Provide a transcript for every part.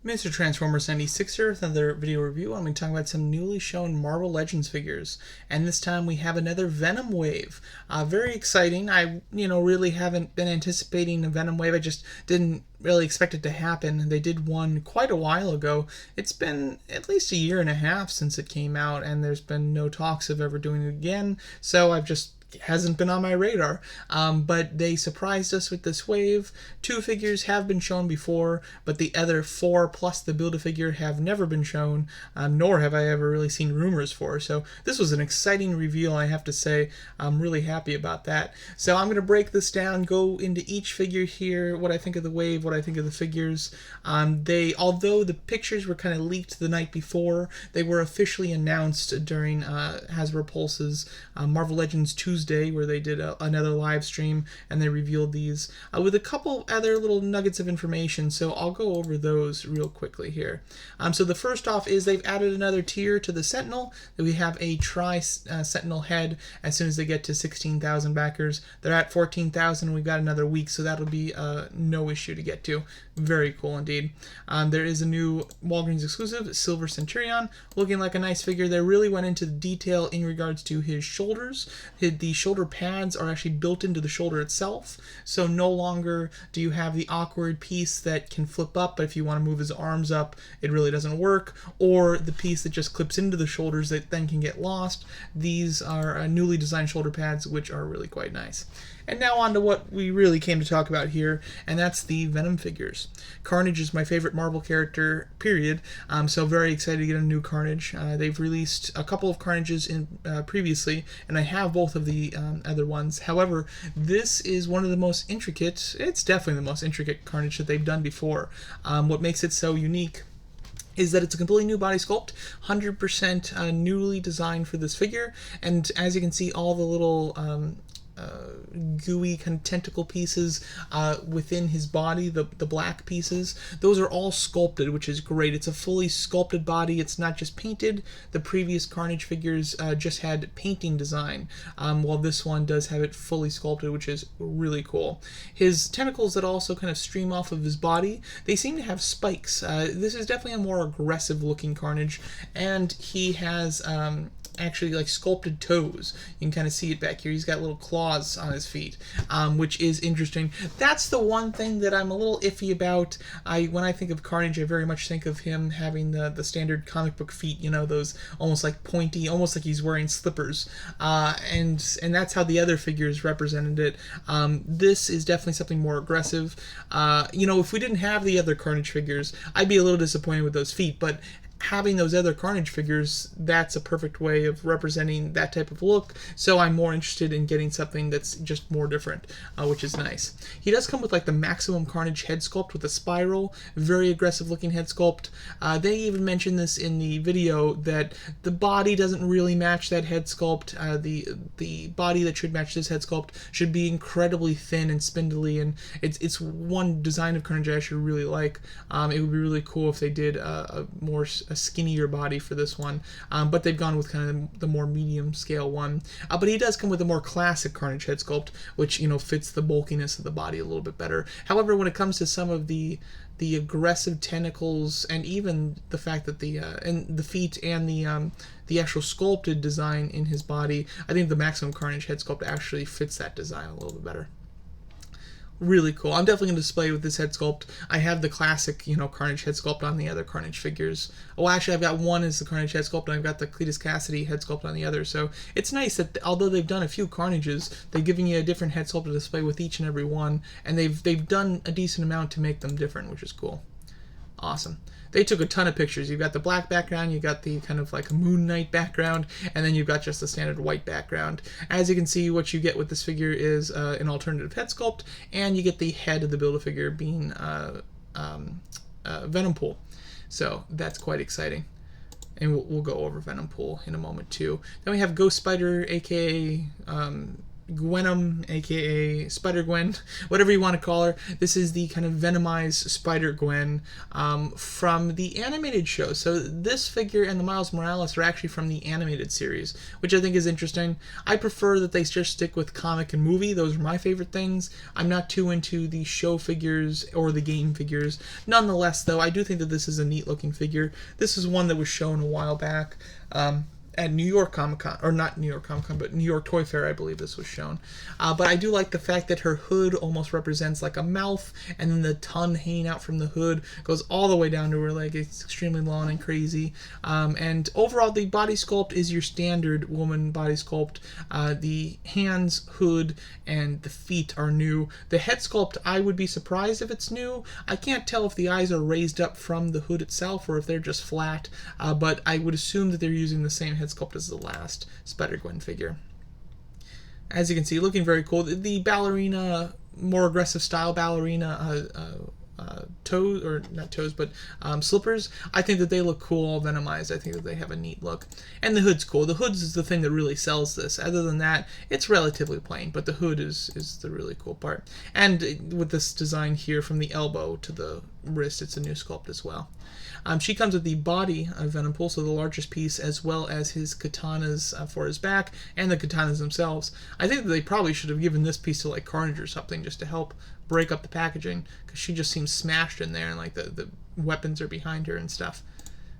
Mr. Transformer 76 here with another video review. I'm going to talk about some newly shown Marvel Legends figures, and this time we have another Venom wave. Very exciting. I really haven't been anticipating a Venom wave. I just didn't really expect it to happen. They did one quite a while ago. It's been at least a year and a half since it came out, and there's been no talks of ever doing it again. So hasn't been on my radar, but they surprised us with this wave. 2 figures have been shown before, but the other 4 plus the Build-A-Figure have never been shown, nor have I ever really seen rumors for. So this was an exciting reveal, I have to say. I'm really happy about that. So I'm going to break this down, go into each figure here, what I think of the wave, what I think of the figures. Although the pictures were kind of leaked the night before, they were officially announced during Hasbro Pulse's Marvel Legends Tuesday, where they did another live stream and they revealed these with a couple other little nuggets of information. So I'll go over those real quickly here. So the first off is they've added another tier to the Sentinel. We have a Sentinel head as soon as they get to 16,000 backers. They're at 14,000. We've got another week, so that'll be no issue to get to. Very cool indeed. There is a new Walgreens exclusive, Silver Centurion, looking like a nice figure. They really went into detail in regards to his shoulders. The shoulder pads are actually built into the shoulder itself, so no longer do you have the awkward piece that can flip up, but if you want to move his arms up, it really doesn't work, or the piece that just clips into the shoulders that then can get lost. These are newly designed shoulder pads, which are really quite nice. And now on to what we really came to talk about here, and that's the Venom figures. Carnage is my favorite Marvel character, period. So very excited to get a new Carnage. They've released a couple of Carnages previously, and I have both of the other ones. However, this is one of the most intricate, it's definitely the most intricate Carnage that they've done before. What makes it so unique is that it's a completely new body sculpt, 100% newly designed for this figure, and as you can see, all the little gooey kind of tentacle pieces within his body, the black pieces, those are all sculpted, which is great. It's a fully sculpted body. It's not just painted. The previous Carnage figures just had painting design, while this one does have it fully sculpted, which is really cool. His tentacles that also kind of stream off of his body, they seem to have spikes. This is definitely a more aggressive looking Carnage, and he has actually like sculpted toes. You can kind of see it back here. He's got little claws on his feet, which is interesting. That's the one thing that I'm a little iffy about. When I think of Carnage, I very much think of him having the standard comic book feet, those almost like pointy, almost like he's wearing slippers, and that's how the other figures represented it. This is definitely something more aggressive. If we didn't have the other Carnage figures, I'd be a little disappointed with those feet, but having those other Carnage figures, that's a perfect way of representing that type of look, so I'm more interested in getting something that's just more different, which is nice. He does come with like the Maximum Carnage head sculpt with a spiral, very aggressive looking head sculpt. They even mentioned this in the video that the body doesn't really match that head sculpt. The body that should match this head sculpt should be incredibly thin and spindly, and it's one design of Carnage I actually really like. It would be really cool if they did a skinnier body for this one, but they've gone with kind of the more medium scale one. But he does come with a more classic Carnage head sculpt, which fits the bulkiness of the body a little bit better. However, when it comes to some of the aggressive tentacles, and even the fact that the feet and the actual sculpted design in his body, I think the Maximum Carnage head sculpt actually fits that design a little bit better. Really cool. I'm definitely going to display with this head sculpt. I have the classic, Carnage head sculpt on the other Carnage figures. Oh, actually, I've got one as the Carnage head sculpt, and I've got the Cletus Cassidy head sculpt on the other. So it's nice that although they've done a few Carnages, they've given you a different head sculpt to display with each and every one, and they've done a decent amount to make them different, which is cool. Awesome. They took a ton of pictures. You've got the black background, you've got the kind of like Moon Knight background, and then you've got just the standard white background. As you can see, what you get with this figure is an alternative head sculpt, and you get the head of the Build-A-Figure being Venompool. So that's quite exciting. And we'll go over Venompool in a moment too. Then we have Ghost Spider, aka Gwenom, aka Spider-Gwen, whatever you want to call her. This is the kind of Venomized Spider-Gwen from the animated show. So this figure and the Miles Morales are actually from the animated series, which I think is interesting. I prefer that they just stick with comic and movie. Those are my favorite things. I'm not too into the show figures or the game figures. Nonetheless, though, I do think that this is a neat looking figure. This is one that was shown a while back. At New York Comic Con, or not New York Comic Con, but New York Toy Fair, I believe this was shown. But I do like the fact that her hood almost represents like a mouth, and then the tongue hanging out from the hood goes all the way down to her leg. It's extremely long and crazy. And overall, the body sculpt is your standard woman body sculpt. The hands, hood, and the feet are new. The head sculpt, I would be surprised if it's new. I can't tell if the eyes are raised up from the hood itself or if they're just flat, but I would assume that they're using the same head sculpt as the last Spider-Gwen figure. As you can see, looking very cool. The ballerina, more aggressive style ballerina toes, or not toes, but slippers, I think that they look cool, all Venomized. I think that they have a neat look. And the hood's cool. The hood is the thing that really sells this. Other than that, it's relatively plain, but the hood is the really cool part. And with this design here from the elbow to the wrist, it's a new sculpt as well. She comes with the body of Venompool, so the largest piece, as well as his katanas for his back, and the katanas themselves. I think that they probably should have given this piece to like Carnage or something, just to help break up the packaging, because she just seems smashed in there, and like the weapons are behind her and stuff.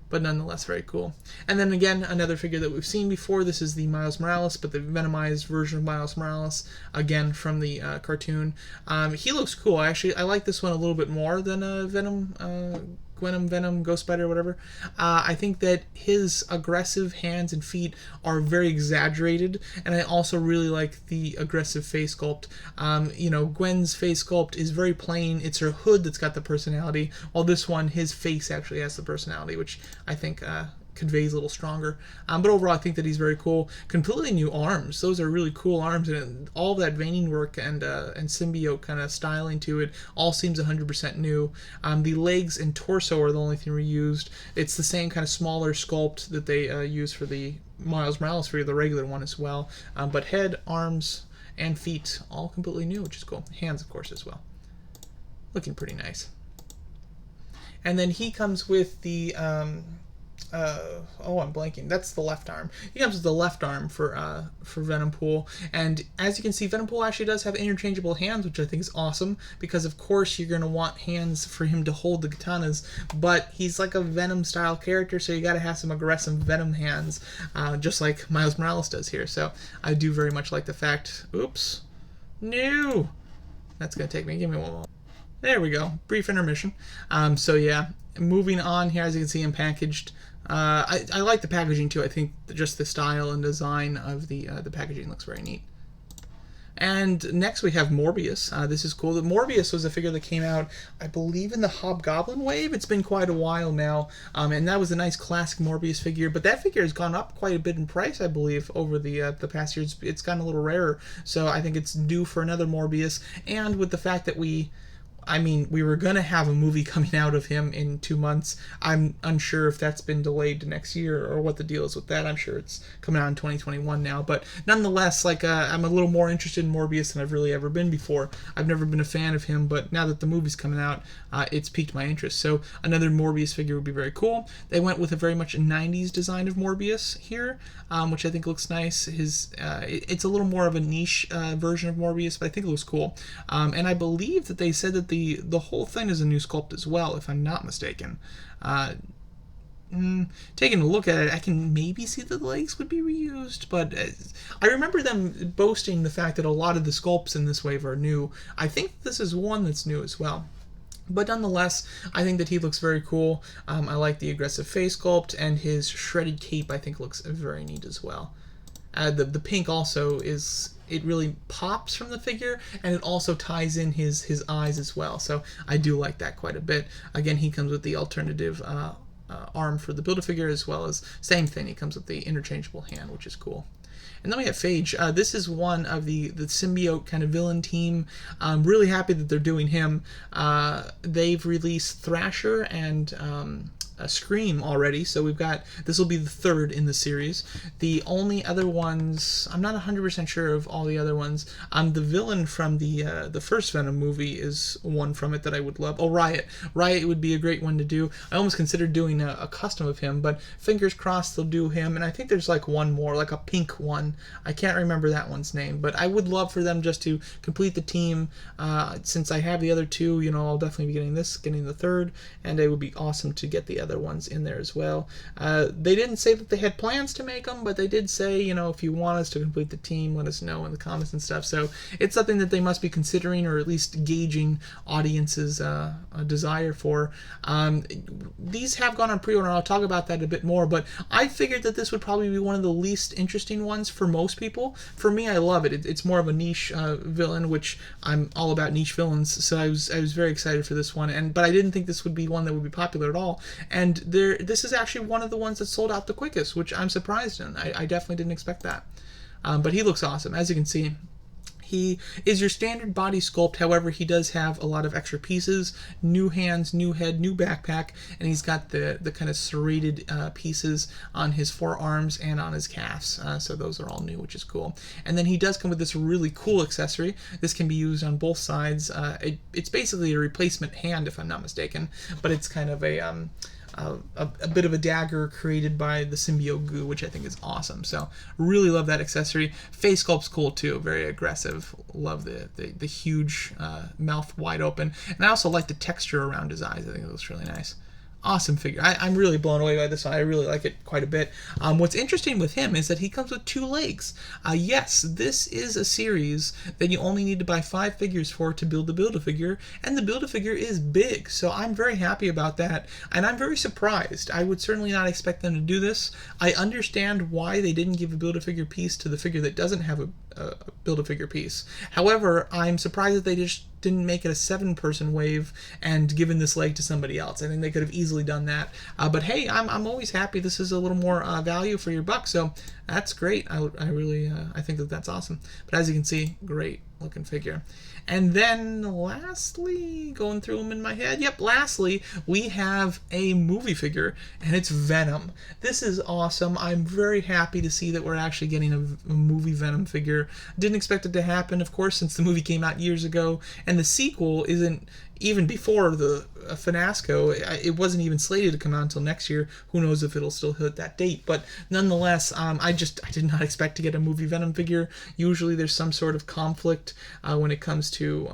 But nonetheless, very cool. And then again, another figure that we've seen before. This is the Miles Morales, but the Venomized version of Miles Morales, again from the cartoon. He looks cool. I like this one a little bit more than Venom, Ghost Spider, whatever. I think that his aggressive hands and feet are very exaggerated, and I also really like the aggressive face sculpt. Gwen's face sculpt is very plain. It's her hood that's got the personality, while this one, his face actually has the personality, which I think conveys a little stronger. But overall, I think that he's very cool. Completely new arms. Those are really cool arms, and all that veining work and symbiote kind of styling to it all seems 100% new. The legs and torso are the only thing reused. It's the same kind of smaller sculpt that they use for the Miles Morales figure, the regular one as well. But head, arms, and feet all completely new, which is cool. Hands, of course, as well. Looking pretty nice. And then he comes with the I'm blanking. That's the left arm. He comes with the left arm for Venompool, and as you can see, Venompool actually does have interchangeable hands, which I think is awesome, because of course you're gonna want hands for him to hold the katanas, but he's like a Venom style character, so you gotta have some aggressive Venom hands, just like Miles Morales does here. So I do very much like the fact. Oops, no, that's gonna take me. Give me one moment. There we go. Brief intermission. So yeah, moving on here, as you can see, I'm packaged. I like the packaging too. I think just the style and design of the packaging looks very neat. And next we have Morbius. This is cool. The Morbius was a figure that came out, I believe, in the Hobgoblin wave. It's been quite a while now, and that was a nice classic Morbius figure. But that figure has gone up quite a bit in price, I believe, over the past years. It's gotten a little rarer, so I think it's due for another Morbius. And with the fact that we were going to have a movie coming out of him in 2 months. I'm unsure if that's been delayed to next year or what the deal is with that. I'm sure it's coming out in 2021 now. But nonetheless, I'm a little more interested in Morbius than I've really ever been before. I've never been a fan of him, but now that the movie's coming out, it's piqued my interest. So another Morbius figure would be very cool. They went with a very much 90s design of Morbius here, which I think looks nice. It's a little more of a niche version of Morbius, but I think it looks cool. And I believe that they said that the whole thing is a new sculpt as well, if I'm not mistaken. Taking a look at it, I can maybe see that the legs would be reused, but I remember them boasting the fact that a lot of the sculpts in this wave are new. I think this is one that's new as well. But nonetheless, I think that he looks very cool. I like the aggressive face sculpt, and his shredded cape I think looks very neat as well. The pink also it really pops from the figure, and it also ties in his eyes as well, so I do like that quite a bit. Again, he comes with the alternative arm for the Build-A-Figure, as well as, same thing, he comes with the interchangeable hand, which is cool. And then we have Phage. This is one of the symbiote kind of villain team. I'm really happy that they're doing him. They've released Thrasher and Scream already, so we've got, this will be the third in the series. The only other ones, I'm not 100% sure of all the other ones. The villain from the first Venom movie is one from it that I would love. Oh, Riot. Riot would be a great one to do. I almost considered doing a custom of him, but fingers crossed they'll do him. And I think there's like one more, like a pink one. I can't remember that one's name, but I would love for them just to complete the team. Since I have the other two, you know, I'll definitely be getting the third, and it would be awesome to get the other ones in there as well. They didn't say that they had plans to make them, but they did say, you know, if you want us to complete the team, let us know in the comments and stuff. So it's something that they must be considering, or at least gauging audiences' desire for. These have gone on pre-order, and I'll talk about that a bit more, but I figured that this would probably be one of the least interesting ones for most people. For me, I love it. It's more of a niche villain, which I'm all about niche villains, so I was very excited for this one, but I didn't think this would be one that would be popular at all. And this is actually one of the ones that sold out the quickest, which I'm surprised in. I definitely didn't expect that. But he looks awesome. As you can see, he is your standard body sculpt. However, he does have a lot of extra pieces, new hands, new head, new backpack, and he's got the kind of serrated pieces on his forearms and on his calves. So those are all new, which is cool. And then he does come with this really cool accessory. This can be used on both sides. It's basically a replacement hand, if I'm not mistaken, but it's kind of a bit of a dagger created by the symbiote goo, which I think is awesome. So really love that accessory. Face sculpt's cool too, very aggressive. Love the huge mouth wide open, and I also like the texture around his eyes. I think it looks really nice. Awesome figure. I'm really blown away by this one. I really like it quite a bit. What's interesting with him is that he comes with 2 legs. Yes, this is a series that you only need to buy 5 figures for to build the Build-A-Figure, and the Build-A-Figure is big, so I'm very happy about that, and I'm very surprised. I would certainly not expect them to do this. I understand why they didn't give a Build-A-Figure piece to the figure that doesn't have a Build-A-Figure piece. However, I'm surprised that they just didn't make it a 7-person wave and given this leg to somebody else. I think they could have easily done that. But hey, I'm always happy. This is a little more value for your buck, so that's great. I really I think that's awesome. But as you can see, great looking figure. And then lastly, going through them in my head, lastly, we have a movie figure, and it's Venom. This is awesome. I'm very happy to see that we're actually getting a movie Venom figure. Didn't expect it to happen, of course, since the movie came out years ago, and the sequel isn't even before the Finasco. It wasn't even slated to come out until next year. Who knows if it'll still hit that date, but nonetheless, I did not expect to get a movie Venom figure. Usually there's some sort of conflict when it comes to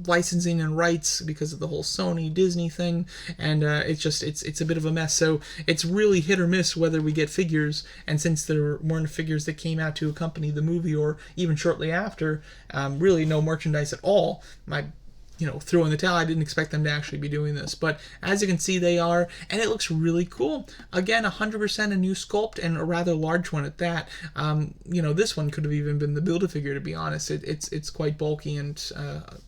licensing and rights because of the whole Sony Disney thing, and it's a bit of a mess. So it's really hit or miss whether we get figures, and since there weren't figures that came out to accompany the movie or even shortly after, really no merchandise at all, throw in the towel. I didn't expect them to actually be doing this, but as you can see, they are, and it looks really cool. Again, 100% a new sculpt, and a rather large one at that. This one could have even been the Build-A-Figure, to be honest. It's quite bulky, and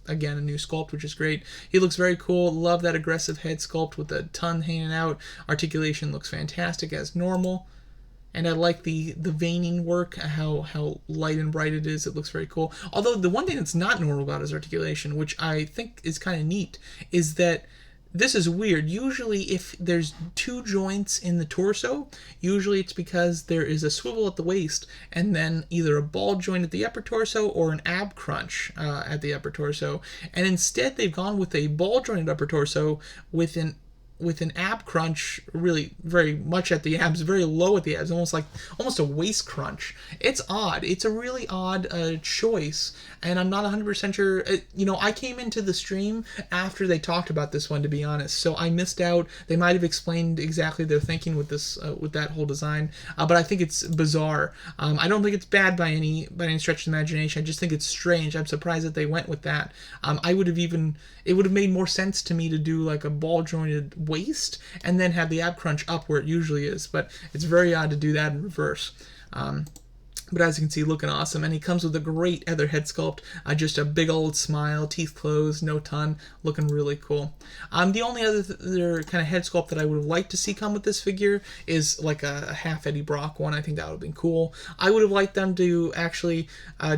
again, a new sculpt, which is great. He looks very cool. Love that aggressive head sculpt with the tongue hanging out. Articulation looks fantastic as normal. And I like the veining work, how light and bright it is. It looks very cool. Although the one thing that's not normal about his articulation, which I think is kind of neat, is that this is weird. Usually if there's 2 joints in the torso, usually it's because there is a swivel at the waist and then either a ball joint at the upper torso or an ab crunch at the upper torso. And instead they've gone with a ball jointed upper torso with an ab crunch really very much at the abs, very low at the abs, almost a waist crunch. It's odd. It's a really odd choice, and I'm not 100% sure. I came into the stream after they talked about this one, to be honest, so I missed out. They might have explained exactly their thinking with this, with that whole design, but I think it's bizarre. I don't think it's bad by any stretch of the imagination. I just think it's strange. I'm surprised that they went with that. It would have made more sense to me to do like a ball jointed waist and then have the ab crunch up where it usually is, but it's very odd to do that in reverse. But as you can see, looking awesome. And he comes with a great other head sculpt. Just a big old smile, teeth closed, no ton, looking really cool. The only other kind of head sculpt that I would have liked to see come with this figure is like a half Eddie Brock one. I think that would have been cool. I would have liked them to actually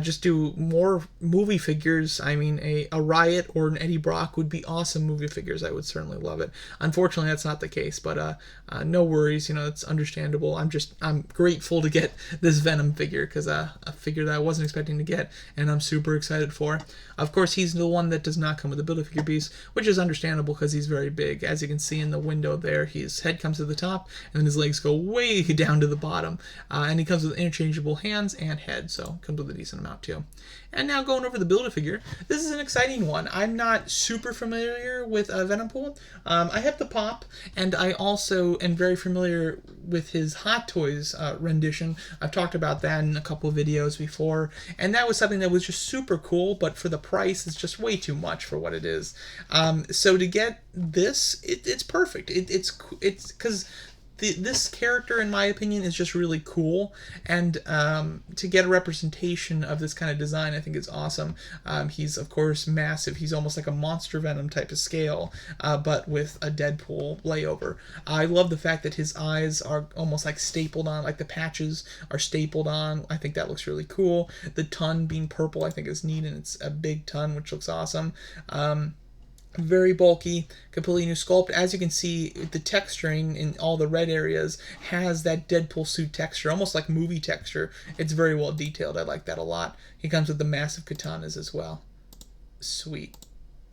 just do more movie figures. I mean, a Riot or an Eddie Brock would be awesome movie figures. I would certainly love it. Unfortunately, that's not the case, but no worries. You know, it's understandable. I'm grateful to get this Venom figure, because a figure that I wasn't expecting to get, and I'm super excited for. Of course, he's the one that does not come with a Build-A-Figure piece, which is understandable because he's very big. As you can see in the window there, his head comes to the top, and then his legs go way down to the bottom. And he comes with interchangeable hands and head, so comes with a decent amount too. And now going over the Build-A-Figure, this is an exciting one. I'm not super familiar with Venompool. I have the Pop, and I also am very familiar with his Hot Toys rendition. I've talked about that in a couple of videos before, and that was something that was just super cool, but for the price, it's just way too much for what it is. So to get this, it's perfect. It's because this character, in my opinion, is just really cool, and to get a representation of this kind of design, I think is awesome. He's, of course, massive. He's almost like a Monster Venom type of scale, but with a Deadpool layover. I love the fact that his eyes are almost like stapled on, like the patches are stapled on. I think that looks really cool. The ton being purple, I think, is neat, and it's a big ton, which looks awesome. Very bulky, completely new sculpt. As you can see, the texturing in all the red areas has that Deadpool suit texture, almost like movie texture. It's very well detailed. I like that a lot. He comes with the massive katanas as well. Sweet.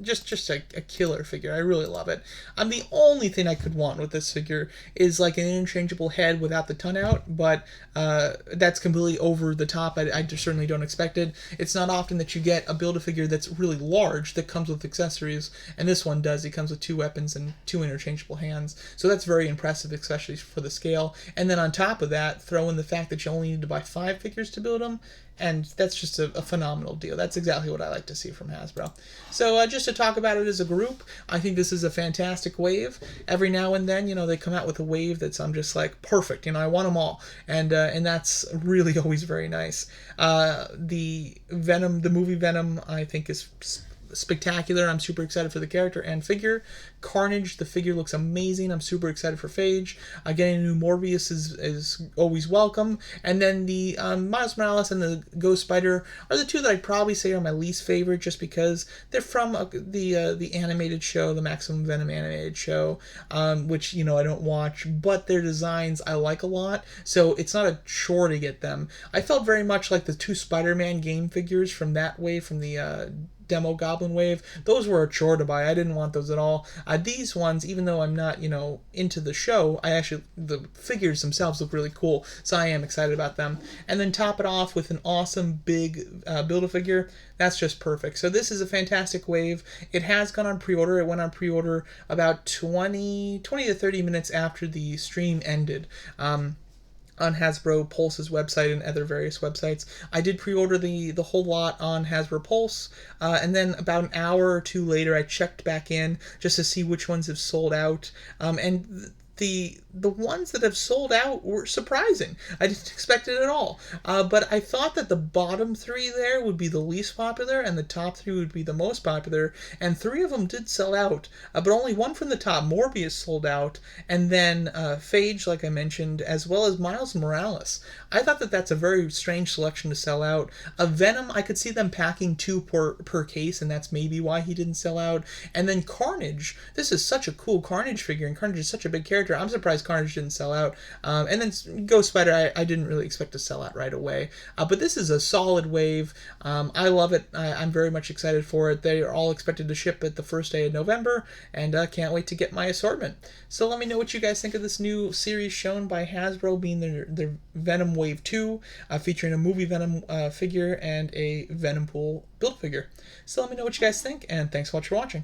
Just a killer figure. I really love it. The only thing I could want with this figure is like an interchangeable head without the ton out, but that's completely over the top. I just certainly don't expect it. It's not often that you get a Build-A-Figure that's really large that comes with accessories, and this one does. He comes with 2 weapons and 2 interchangeable hands, so that's very impressive, especially for the scale. And then on top of that, throw in the fact that you only need to buy 5 figures to build them, and that's just a phenomenal deal. That's exactly what I like to see from Hasbro. So just to talk about it as a group, I think this is a fantastic wave. Every now and then, they come out with a wave that's, I'm just like, perfect. I want them all. And that's really always very nice. The movie Venom, I think is spectacular. I'm super excited for the character and figure. Carnage, the figure looks amazing. I'm super excited for Phage. Getting a new Morbius is always welcome. And then the Miles Morales and the Ghost Spider are the 2 that I'd probably say are my least favorite, just because they're from the animated show, the Maximum Venom animated show, which I don't watch, but their designs I like a lot, so it's not a chore to get them. I felt very much like the 2 Spider-Man game figures from that wave, from the Demo Goblin wave. Those were a chore to buy. I didn't want those at all. These ones, even though I'm not, into the show, the figures themselves look really cool, so I am excited about them. And then top it off with an awesome big Build-A-Figure. That's just perfect. So this is a fantastic wave. It has gone on pre-order. It went on pre-order about 20 to 30 minutes after the stream ended. On Hasbro Pulse's website and other various websites. I did pre-order the whole lot on Hasbro Pulse, and then about an hour or 2 later I checked back in just to see which ones have sold out, and the ones that have sold out were surprising. I didn't expect it at all. But I thought that the bottom 3 there would be the least popular, and the top 3 would be the most popular, and 3 of them did sell out, but only one from the top, Morbius, sold out, and then Phage, like I mentioned, as well as Miles Morales. I thought that that's a very strange selection to sell out. Venom, I could see them packing 2 per case, and that's maybe why he didn't sell out. And then Carnage, this is such a cool Carnage figure, and Carnage is such a big character. I'm surprised Carnage didn't sell out. And then Ghost Spider, I didn't really expect to sell out right away. But this is a solid wave. I love it. I'm very much excited for it. They are all expected to ship at the first day of November, and can't wait to get my assortment. So let me know what you guys think of this new series shown by Hasbro, being their Venom Wave 2, featuring a movie Venom figure and a Venompool build figure. So let me know what you guys think, and thanks so much for watching.